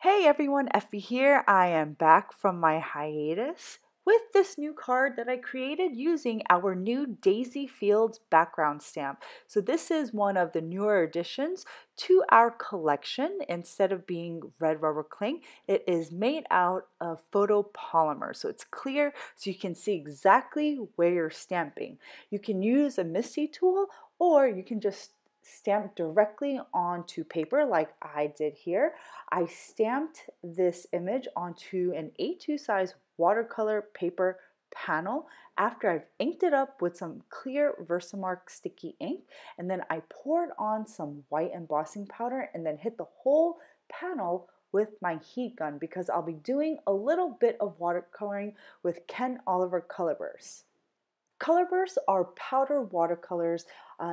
Hey everyone, Effie here. I am back from my hiatus with this new card that I created using our new Daisy Fields background stamp. So this is one of the newer additions to our collection. Instead of being red rubber cling, it is made out of photopolymer. So it's clear so you can see exactly where you're stamping. You can use a MISTI tool or you can just stamp directly onto paper like I did here. I stamped this image onto an A2 size watercolor paper panel after I've inked it up with some clear Versamark sticky ink, and then I poured on some white embossing powder and then hit the whole panel with my heat gun because I'll be doing a little bit of watercoloring with Ken Oliver color bursts. Color bursts are powder watercolors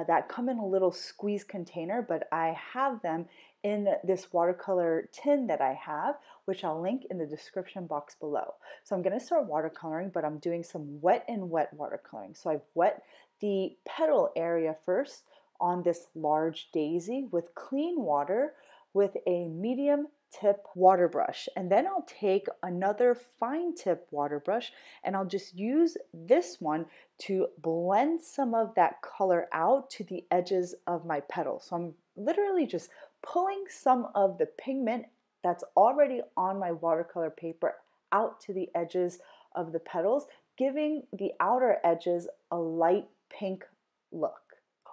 that come in a little squeeze container, but I have them in this watercolor tin that I have, which I'll link in the description box below. So I'm going to start watercoloring, but I'm doing some wet and wet watercoloring. So I've wet the petal area first on this large daisy with clean water with a medium tip water brush, and then I'll take another fine tip water brush and I'll just use this one to blend some of that color out to the edges of my petals. So I'm literally just pulling some of the pigment that's already on my watercolor paper out to the edges of the petals, giving the outer edges a light pink look.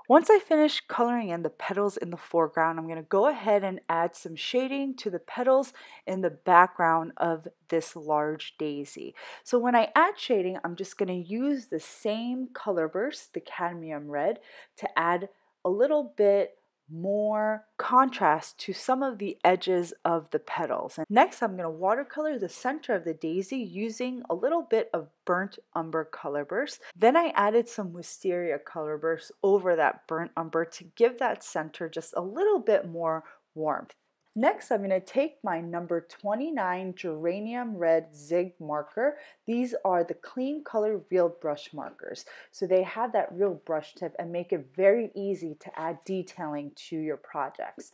Once I finish coloring in the petals in the foreground, I'm going to go ahead and add some shading to the petals in the background of this large daisy. So when I add shading, I'm just going to use the same color burst, the cadmium red, to add a little bit more contrast to some of the edges of the petals. And next I'm going to watercolor the center of the daisy using a little bit of burnt umber color burst. Then I added some Wisteria color burst over that burnt umber to give that center just a little bit more warmth. Next, I'm going to take my number 29 geranium red zig marker. These are the clean color real brush markers. So they have that real brush tip and make it very easy to add detailing to your projects.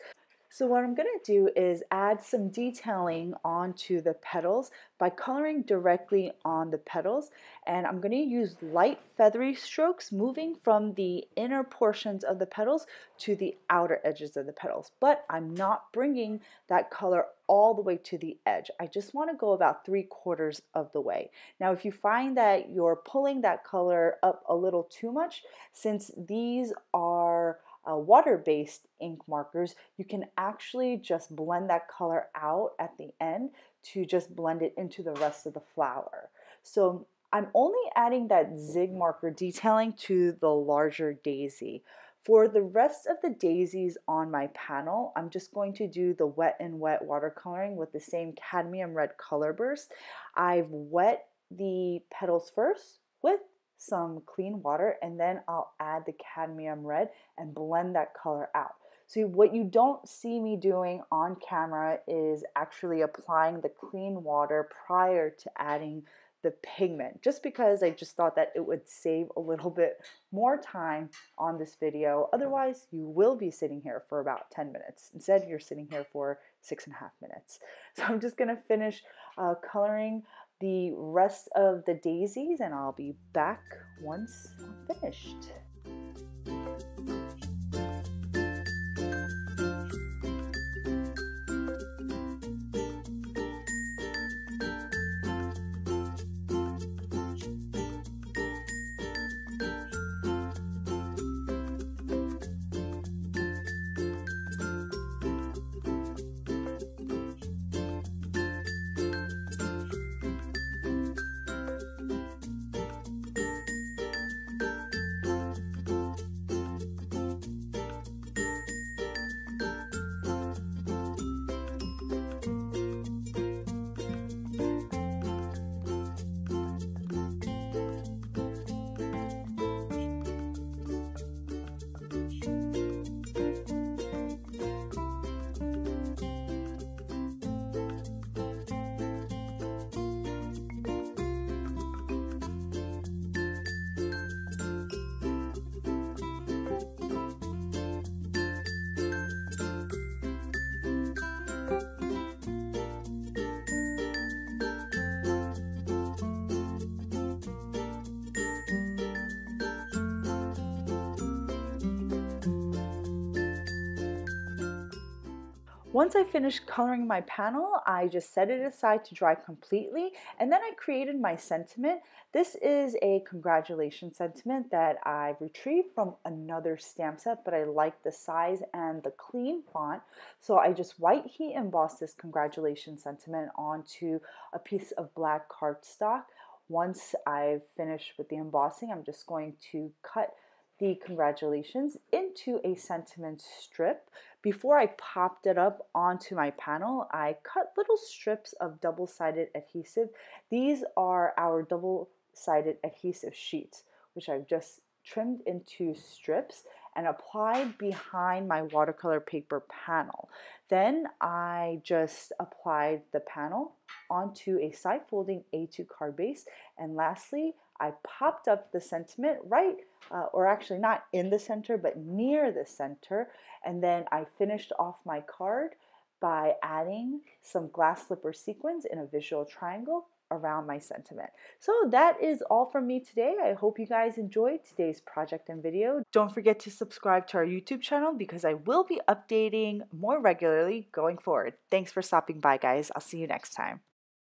So what I'm going to do is add some detailing onto the petals by coloring directly on the petals, and I'm going to use light feathery strokes moving from the inner portions of the petals to the outer edges of the petals, but I'm not bringing that color all the way to the edge. I just want to go about 3/4 of the way. Now if you find that you're pulling that color up a little too much, since these are water-based ink markers, you can actually just blend that color out at the end to just blend it into the rest of the flower. So I'm only adding that zig marker detailing to the larger daisy. For the rest of the daisies on my panel, I'm just going to do the wet and wet watercoloring with the same cadmium red color burst. I've wet the petals first with some clean water, and then I'll add the cadmium red and blend that color out. So what you don't see me doing on camera is actually applying the clean water prior to adding the pigment, just because I just thought that it would save a little bit more time on this video. Otherwise, you will be sitting here for about 10 minutes. Instead, you're sitting here for 6.5 minutes. So I'm just going to finish coloring the rest of the daisies, and I'll be back once I'm finished. Once I finished coloring my panel, I just set it aside to dry completely, and then I created my sentiment. This is a congratulations sentiment that I retrieved from another stamp set, but I like the size and the clean font, so I just white heat embossed this congratulations sentiment onto a piece of black cardstock. Once I've finished with the embossing, I'm just going to cut the congratulations into a sentiment strip. Before I popped it up onto my panel, I cut little strips of double-sided adhesive. These are our double-sided adhesive sheets, which I've just trimmed into strips and applied behind my watercolor paper panel. Then I just applied the panel onto a side folding A2 card base, and lastly I popped up the sentiment right, or actually not in the center, but near the center, and then I finished off my card by adding some glass slipper sequins in a visual triangle around my sentiment. So that is all from me today. I hope you guys enjoyed today's project and video. Don't forget to subscribe to our YouTube channel because I will be updating more regularly going forward. Thanks for stopping by, guys. I'll see you next time.